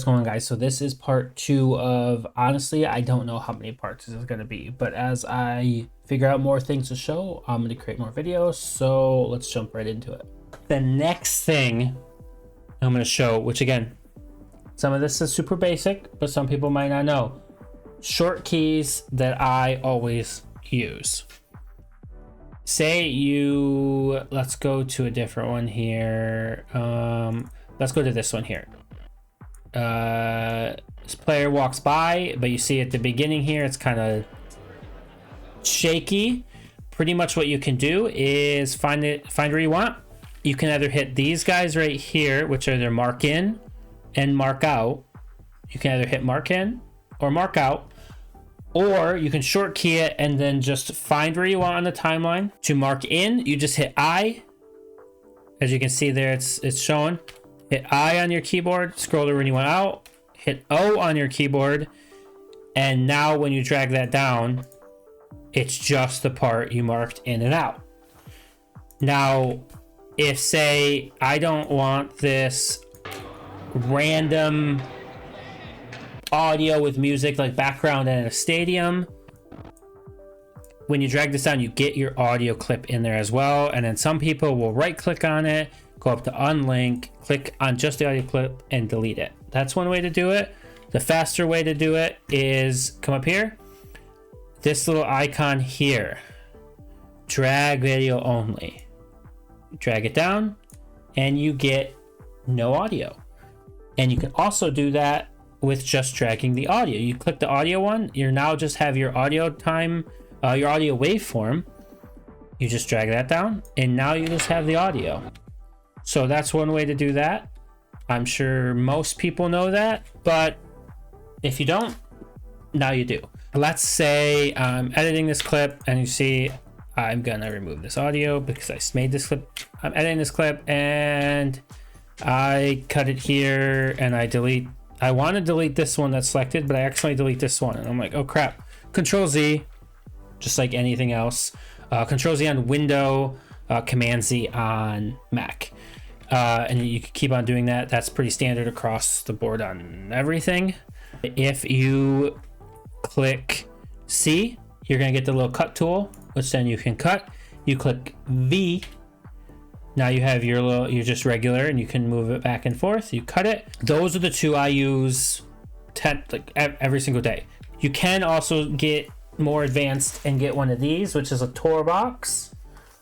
What's going on, guys? So this is part 2 of, honestly, I don't know how many parts this is going to be, but as I figure out more things to show, I'm going to create more videos. So let's jump right into it. The next thing I'm going to show, which again, some of this is super basic, but some people might not know. Short keys that I always use. Say you, let's go to a different one here. Let's go to this one here. This player walks by, but you see at the beginning here, it's kind of shaky. Pretty much what you can do is find where you want. You can either hit these guys right here, which are their mark in and mark out. You can either hit mark in or mark out, or you can short key it and then just find where you want on the timeline. To mark in, you just hit I. As you can see there, it's showing. Hit I on your keyboard, scroll to when you want out, hit O on your keyboard, and now when you drag that down, it's just the part you marked in and out. Now, if say I don't want this random audio with music like background in a stadium, when you drag this down, you get your audio clip in there as well. And then some people will right click on it, go up to unlink, click on just the audio clip and delete it. That's one way to do it. The faster way to do it is come up here, this little icon here, drag video only. Drag it down and you get no audio. And you can also do that with just dragging the audio. You click the audio one, you now just have your audio time, your audio waveform. You just drag that down and now you just have the audio. So that's one way to do that. I'm sure most people know that, but if you don't, now you do. Let's say I'm editing this clip and you see I'm gonna remove this audio because I made this clip. I'm editing this clip and I cut it here and I want to delete this one that's selected, but I accidentally delete this one and I'm like, oh crap. Control Z, just like anything else. Control Z on Window, Command Z on Mac. And you can keep on doing that. That's pretty standard across the board on everything. If you click C, you're gonna get the little cut tool, which then you can cut. You click V. Now you have you're just regular and you can move it back and forth. You cut it. Those are the two I use every single day. You can also get more advanced and get one of these, which is a toolbox.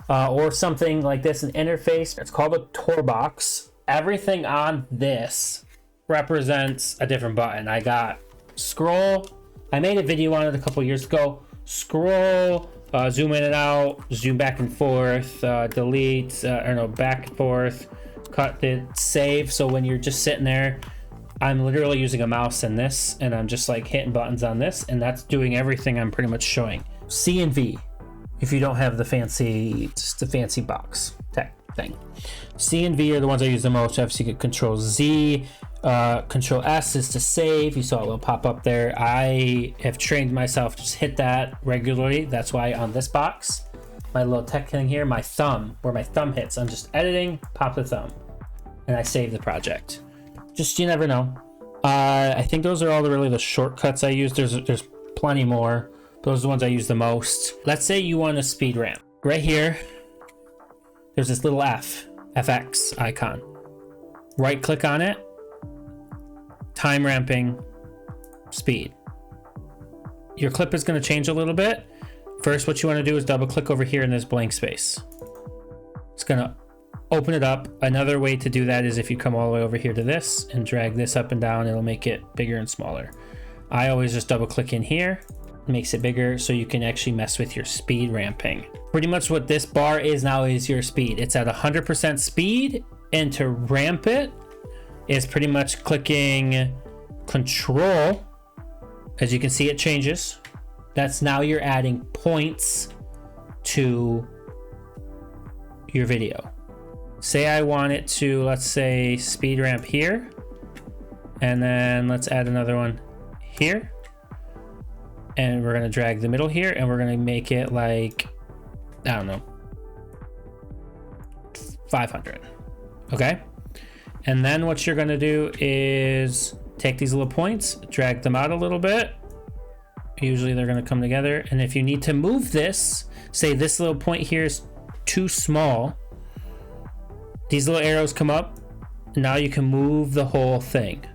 Or something like this, an interface. It's called a toolbox. Everything on this represents a different button. I got scroll. I made a video on it a couple years ago. Scroll, zoom in and out, zoom back and forth, delete, back and forth, cut it, save. So when you're just sitting there, I'm literally using a mouse in this and I'm just like hitting buttons on this and that's doing everything I'm pretty much showing. C and V. If you don't have the fancy box tech thing. C and V are the ones I use the most. Obviously, you get Control Z. Control S is to save. You saw a little pop up there. I have trained myself to just hit that regularly. That's why on this box, my little tech thing here, my thumb, where my thumb hits, I'm just editing, pop the thumb, and I save the project. Just, you never know. I think those are all the shortcuts I use. There's plenty more. Those are the ones I use the most. Let's say you want a speed ramp. Right here, there's this little FX icon. Right click on it, time ramping, speed. Your clip is gonna change a little bit. First, what you wanna do is double click over here in this blank space. It's gonna open it up. Another way to do that is if you come all the way over here to this and drag this up and down, it'll make it bigger and smaller. I always just double click in here. Makes it bigger so you can actually mess with your speed ramping. Pretty much what this bar is now is your speed. It's at 100% speed, and to ramp it is pretty much clicking Control. As you can see, it changes. That's now you're adding points to your video. Say I want it to, let's say, speed ramp here, and then let's add another one here. And we're gonna drag the middle here and we're gonna make it like, I don't know, 500. Okay. And then what you're gonna do is take these little points, drag them out a little bit. Usually they're going to come together. And if you need to move this, say this little point here is too small, these little arrows come up. Now you can move the whole thing.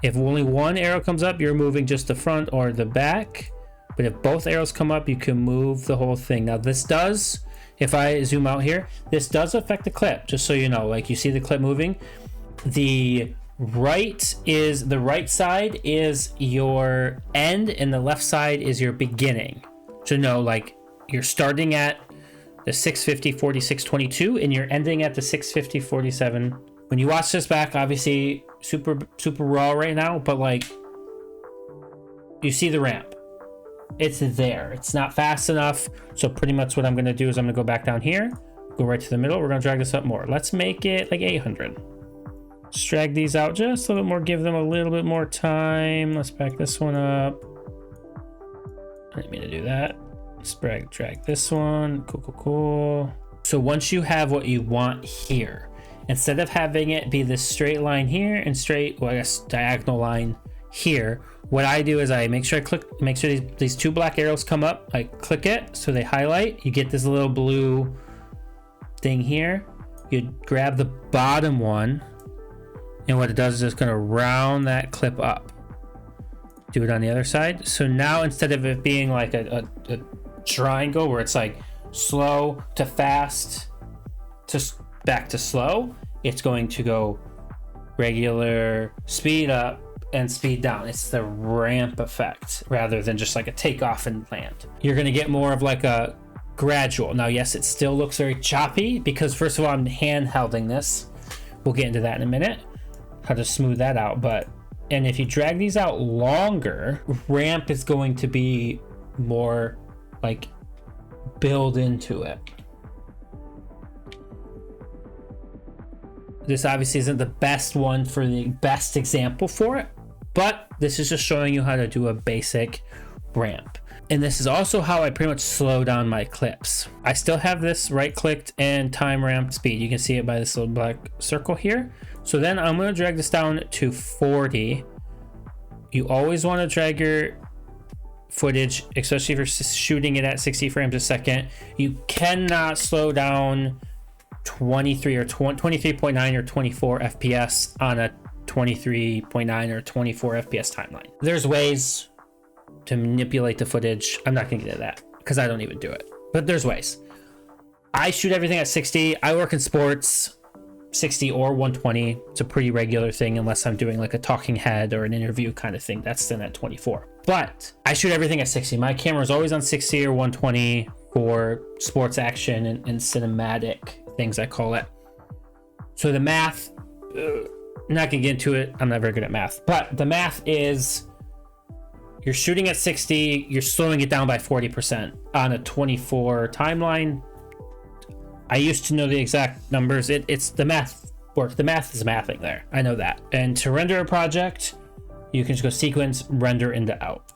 If only one arrow comes up, you're moving just the front or the back. But if both arrows come up, you can move the whole thing. Now this does, if I zoom out here, this does affect the clip, just so you know. Like, you see the clip moving. The right side is your end and the left side is your beginning. So no, like, you're starting at the 650 46 22 and you're ending at the 650 47. When you watch this back, obviously super raw right now, but like, you see the ramp. It's there. It's not fast enough. So pretty much what I'm going to do is I'm going to go back down here, go right to the middle. We're going to drag this up more. Let's make it like 800. Let's drag these out just a little bit more, give them a little bit more time. Let's back this one up. I didn't mean to do that. Let's drag this one. Cool. So once you have what you want here, instead of having it be this straight line here and straight, well, I guess diagonal line here, what I do is I make sure these two black arrows come up. I click it so they highlight. You get this little blue thing here. You grab the bottom one, and what it does is it's going to round that clip up. Do it on the other side. So now instead of it being like a triangle where it's like slow to fast to back to slow, it's going to go regular, speed up, and speed down. It's the ramp effect rather than just like a takeoff and land. You're going to get more of like a gradual. Now, yes, it still looks very choppy because first of all, I'm hand-holding this. We'll get into that in a minute, how to smooth that out. And if you drag these out longer, ramp is going to be more like build into it. This obviously isn't the best one for the best example for it, but this is just showing you how to do a basic ramp. And this is also how I pretty much slow down my clips. I still have this right-clicked and time ramp speed. You can see it by this little black circle here. So then I'm going to drag this down to 40. You always want to drag your footage, especially if you're shooting it at 60 frames a second. You cannot slow down 23.9 or 24 FPS on a 23.9 or 24 FPS timeline. There's ways to manipulate the footage. I'm not going to get into that because I don't even do it, but there's ways. I shoot everything at 60. I work in sports, 60 or 120. It's a pretty regular thing unless I'm doing like a talking head or an interview kind of thing. That's then at 24. But I shoot everything at 60. My camera is always on 60 or 120 for sports action and cinematic things, I call it. So the math, I'm not gonna get into it. I'm not very good at math, but the math is you're shooting at 60, you're slowing it down by 40% on a 24 timeline. I used to know the exact numbers. It's the math work. The math is mathing there. I know that. And to render a project, you can just go sequence, render into out.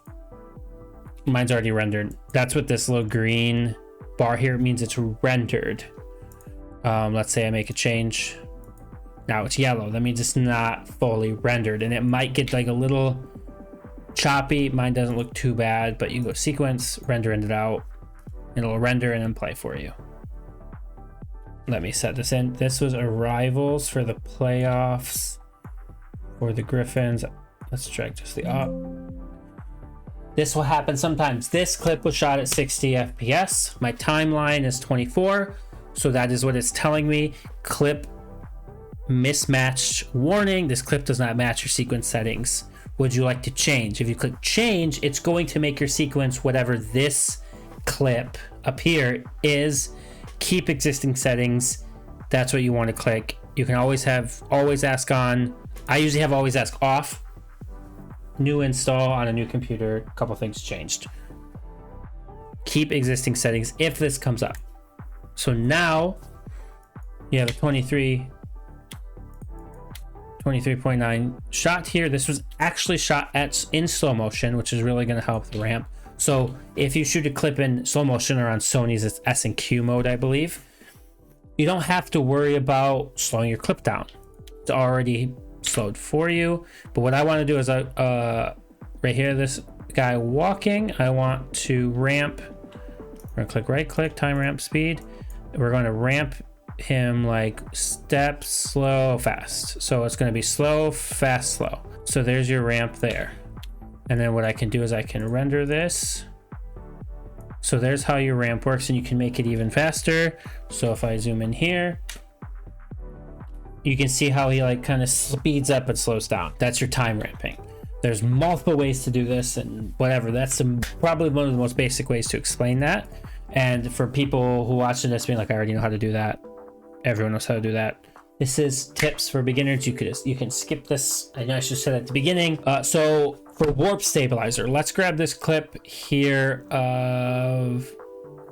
Mine's already rendered. That's what this little green bar here means. It's rendered. Let's say I make a change. Now it's yellow. That means it's not fully rendered, and it might get like a little choppy. Mine doesn't look too bad, but you can go sequence, render into out. It'll render and then play for you. Let me set this in. This was arrivals for the playoffs for the Griffins. Let's drag just the up. This will happen sometimes. This clip was shot at 60 FPS. My timeline is 24. So that is what it's telling me. Clip mismatched warning. This clip does not match your sequence settings. Would you like to change? If you click change, it's going to make your sequence whatever this clip up here is. Keep existing settings. That's what you want to click. You can always have always ask on. I usually have always ask off. New install on a new computer. A couple things changed. Keep existing settings if this comes up. So now you have a 23.9 shot here. This was actually shot in slow motion, which is really going to help the ramp. So if you shoot a clip in slow motion or on Sony's, it's S&Q mode, I believe, you don't have to worry about slowing your clip down. It's already slowed for you. But what I want to do is right here, this guy walking, I want to ramp. We're gonna right click, time ramp speed. We're going to ramp him like step, slow, fast. So it's going to be slow, fast, slow. So there's your ramp there. And then what I can do is I can render this. So there's how your ramp works, and you can make it even faster. So if I zoom in here, you can see how he like kind of speeds up and slows down. That's your time ramping. There's multiple ways to do this and whatever. That's probably one of the most basic ways to explain that. And for people who watching this being like, I already know how to do that. Everyone knows how to do that. This is tips for beginners. You can skip this. I know I should have said at the beginning. So for warp stabilizer, let's grab this clip here of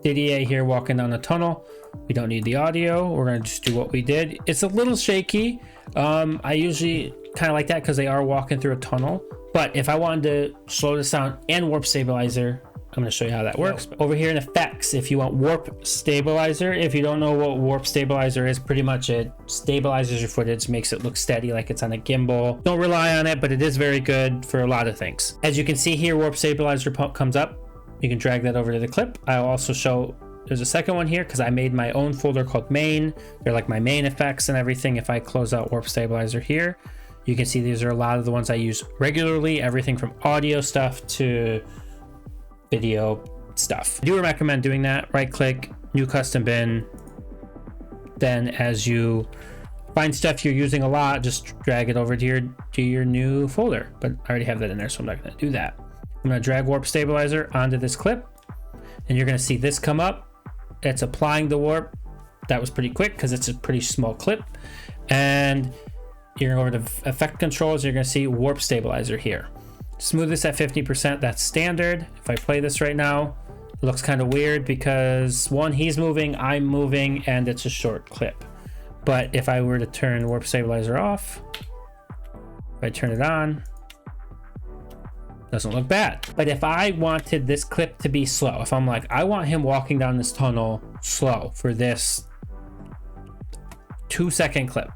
Didier here walking down the tunnel. We don't need the audio. We're going to just do what we did. It's a little shaky. I usually kind of like that because they are walking through a tunnel. But if I wanted to slow this down and warp stabilizer, I'm going to show you how that works. Over here in effects, if you want warp stabilizer, if you don't know what warp stabilizer is, pretty much it stabilizes your footage, makes it look steady like it's on a gimbal. Don't rely on it, but it is very good for a lot of things. As you can see here, warp stabilizer comes up. You can drag that over to the clip. I'll also show, there's a second one here because I made my own folder called main. They're like my main effects and everything. If I close out warp stabilizer here, you can see these are a lot of the ones I use regularly, everything from audio stuff to video stuff. I do recommend doing that. Right click, new custom bin. Then as you find stuff you're using a lot, just drag it over to your new folder. But I already have that in there, so I'm not going to do that. I'm going to drag warp stabilizer onto this clip, and you're going to see this come up. It's applying the warp. That was pretty quick because it's a pretty small clip. And you're going to go over to effect controls. You're going to see warp stabilizer here. Smooth this at 50%, that's standard. If I play this right now, it looks kind of weird because one, he's moving, I'm moving, and it's a short clip. But if I were to turn warp stabilizer off, if I turn it on, doesn't look bad. But if I wanted this clip to be slow, if I'm like, I want him walking down this tunnel slow for this 2-second clip.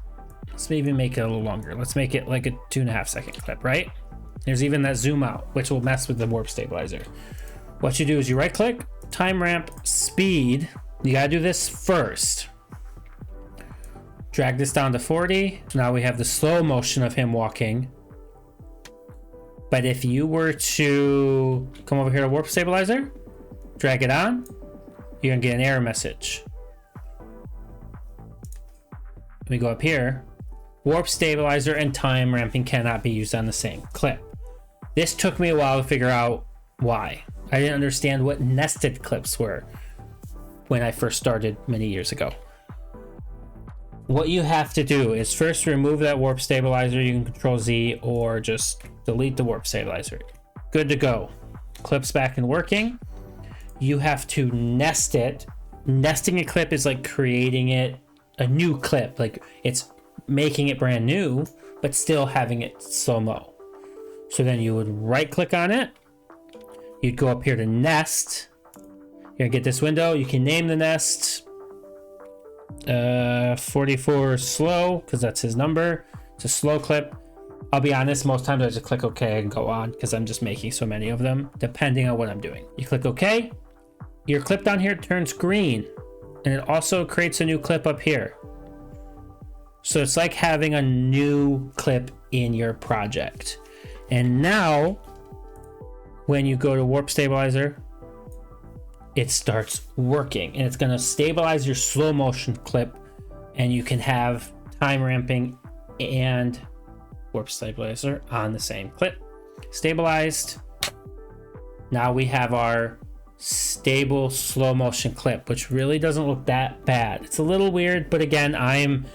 Let's maybe make it a little longer. Let's make it like a 2.5-second clip, right? There's even that zoom out, which will mess with the warp stabilizer. What you do is you right click, time ramp, speed. You gotta do this first. Drag this down to 40. So now we have the slow motion of him walking. But if you were to come over here to warp stabilizer, drag it on, you're gonna get an error message. Let me go up here. Warp stabilizer and time ramping cannot be used on the same clip. This took me a while to figure out why. I didn't understand what nested clips were when I first started many years ago. What you have to do is first remove that warp stabilizer. You can Control Z or just delete the warp stabilizer. Good to go. Clip's back and working. You have to nest it. Nesting a clip is like creating it a new clip. Like it's making it brand new, but still having it slow-mo. So then you would right click on it. You'd go up here to nest. You're gonna get this window. You can name the nest 44 slow because that's his number. It's a slow clip. I'll be honest, most times I just click OK and go on because I'm just making so many of them depending on what I'm doing. You click OK. Your clip down here turns green, and it also creates a new clip up here. So it's like having a new clip in your project. And now, when you go to warp stabilizer, it starts working, and it's going to stabilize your slow motion clip, and you can have time ramping and warp stabilizer on the same clip. Stabilized. Now we have our stable slow motion clip, which really doesn't look that bad. It's a little weird, but again, I'm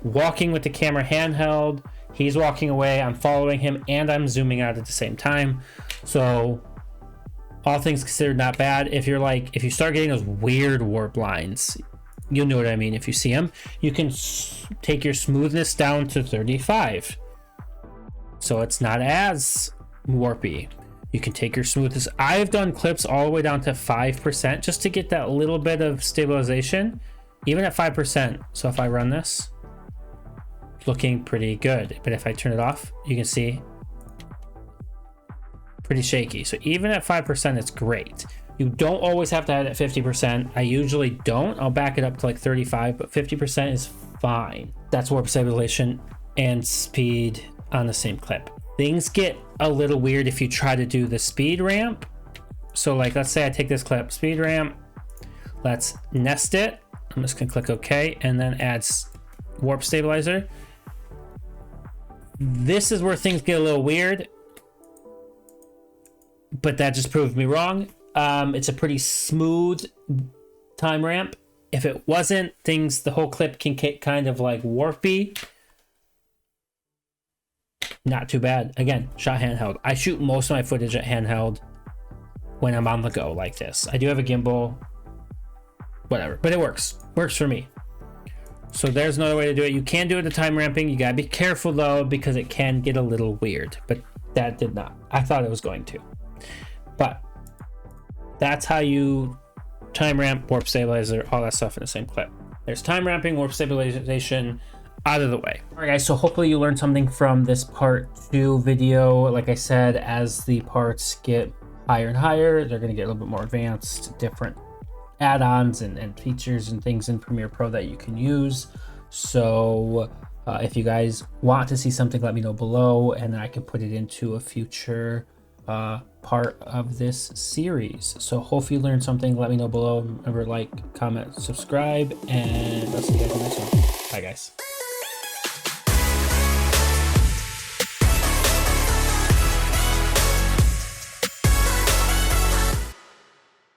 walking with the camera handheld. He's walking away, I'm following him, and I'm zooming out at the same time. So all things considered, not bad. If you start getting those weird warp lines, you'll know what I mean if you see them. You can take your smoothness down to 35. So it's not as warpy. You can take your smoothness. I've done clips all the way down to 5% just to get that little bit of stabilization, even at 5%. So if I run this, looking pretty good. But if I turn it off, you can see pretty shaky. So even at 5%, it's great. You don't always have to have it at 50%. I usually don't. I'll back it up to like 35, but 50% is fine. That's warp stabilization and speed on the same clip. Things get a little weird if you try to do the speed ramp. So like, let's say I take this clip, speed ramp, let's nest it. I'm just gonna click OK and then add warp stabilizer. This is where things get a little weird, but that just proved me wrong. It's a pretty smooth time ramp. If it wasn't, the whole clip can get kind of like warpy. Not too bad. Again, shot handheld. I shoot most of my footage at handheld when I'm on the go like this. I do have a gimbal, whatever, but it works for me. So there's another way to do it. You can do it the time ramping. You gotta be careful though, because it can get a little weird, but that did not. I thought it was going to, but that's how you time ramp, warp stabilizer, all that stuff in the same clip. There's time ramping, warp stabilization, out of the way. All right, guys, so hopefully you learned something from this part 2 video. Like I said, as the parts get higher and higher, they're gonna get a little bit more advanced, different add-ons and features and things in Premiere Pro that you can use. So if you guys want to see something, let me know below, and I can put it into a future part of this series. So hopefully you learned something. Let me know below. Remember, like, comment, subscribe, and I'll see you guys in the next one. Bye, guys.